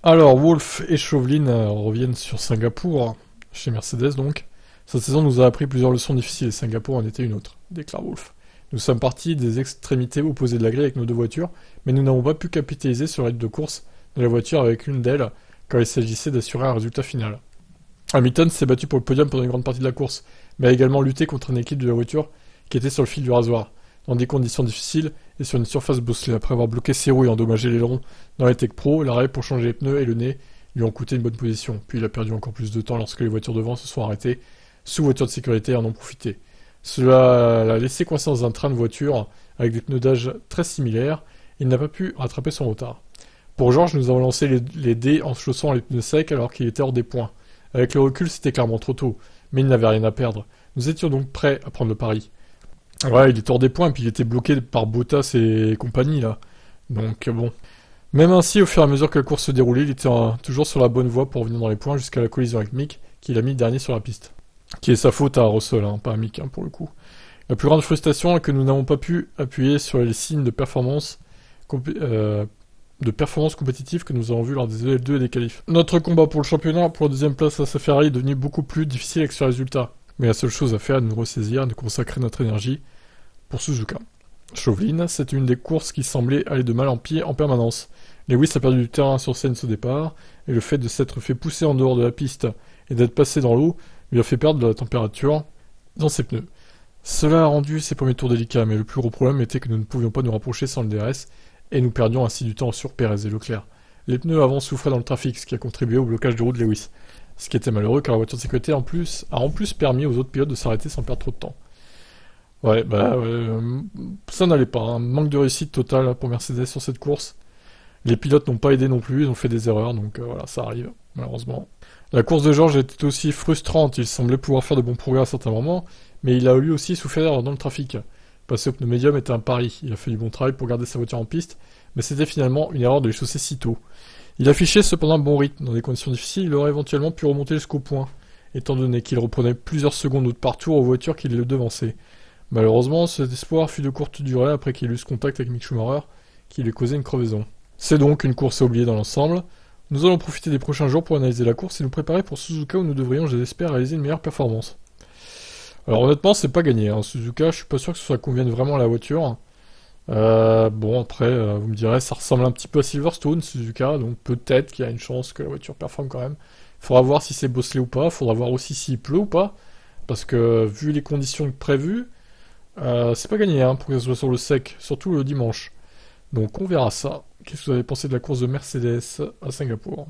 Alors, Wolf et Chauvelin reviennent sur Singapour, chez Mercedes donc. Cette saison nous a appris plusieurs leçons difficiles et Singapour en était une autre, déclare Wolf. Nous sommes partis des extrémités opposées de la grille avec nos deux voitures, mais nous n'avons pas pu capitaliser sur l'aide de course de la voiture avec l'une d'elles quand il s'agissait d'assurer un résultat final. Hamilton s'est battu pour le podium pendant une grande partie de la course, mais a également lutté contre une équipe de la voiture qui était sur le fil du rasoir, dans des conditions difficiles et sur une surface bosselée. Après avoir bloqué ses roues et endommagé l'aileron dans les Tech Pro, l'arrêt pour changer les pneus et le nez lui ont coûté une bonne position. Puis il a perdu encore plus de temps lorsque les voitures devant se sont arrêtées sous voiture de sécurité et en ont profité. Cela l'a laissé coincé dans un train de voiture avec des pneus d'âge très similaires. Il n'a pas pu rattraper son retard. Pour Georges, nous avons lancé les dés en chaussant les pneus secs alors qu'il était hors des points. Avec le recul, c'était clairement trop tôt, mais il n'avait rien à perdre. Nous étions donc prêts à prendre le pari. Ouais, il était hors des points, puis il était bloqué par Bottas et compagnie, là. Donc bon. Même ainsi, au fur et à mesure que la course se déroulait, il était toujours sur la bonne voie pour revenir dans les points jusqu'à la collision avec Mick, qui l'a mis dernier sur la piste. Qui est sa faute à Russell, hein, pas à Mick, hein, pour le coup. La plus grande frustration est que nous n'avons pas pu appuyer sur les signes de performance compétitive que nous avons vus lors des EL2 et des qualifs. Notre combat pour le championnat, pour la deuxième place à sa Ferrari, est devenu beaucoup plus difficile avec ce résultat. Mais la seule chose à faire est de nous ressaisir et de consacrer notre énergie pour Suzuka. Chauvelin, c'est une des courses qui semblait aller de mal en pis en permanence. Lewis a perdu du terrain sur Sainz au départ, et le fait de s'être fait pousser en dehors de la piste et d'être passé dans l'eau lui a fait perdre de la température dans ses pneus. Cela a rendu ses premiers tours délicats, mais le plus gros problème était que nous ne pouvions pas nous rapprocher sans le DRS, et nous perdions ainsi du temps sur Perez et Leclerc. Les pneus avant souffraient dans le trafic, ce qui a contribué au blocage de roue de Lewis. Ce qui était malheureux car la voiture de sécurité a en plus permis aux autres pilotes de s'arrêter sans perdre trop de temps. Ouais, ça n'allait pas, hein. Manque de réussite totale pour Mercedes sur cette course. Les pilotes n'ont pas aidé non plus, ils ont fait des erreurs, donc voilà, ça arrive, malheureusement. La course de Georges était aussi frustrante, il semblait pouvoir faire de bons progrès à certains moments, mais il a lui aussi souffert dans le trafic. Passer au pneu médium était un pari, il a fait du bon travail pour garder sa voiture en piste, mais c'était finalement une erreur de les chausser si tôt. Il affichait cependant un bon rythme, dans des conditions difficiles, il aurait éventuellement pu remonter jusqu'au point, étant donné qu'il reprenait plusieurs secondes par tour aux voitures qui le devançaient. Malheureusement, cet espoir fut de courte durée après qu'il eut ce contact avec Mick Schumacher, qui lui causait une crevaison. C'est donc une course à oublier dans l'ensemble. Nous allons profiter des prochains jours pour analyser la course et nous préparer pour Suzuka où nous devrions, je l'espère, réaliser une meilleure performance. Alors honnêtement, c'est pas gagné, hein. Suzuka, je suis pas sûr que ça convienne vraiment à la voiture. Bon, après, vous me direz, ça ressemble un petit peu à Silverstone, Suzuka, donc peut-être qu'il y a une chance que la voiture performe quand même. Faudra voir si c'est bosselé ou pas, faudra voir aussi s'il pleut ou pas, parce que vu les conditions prévues, c'est pas gagné hein, pour que ça soit sur le sec, surtout le dimanche. Donc on verra ça. Qu'est-ce que vous avez pensé de la course de Mercedes à Singapour?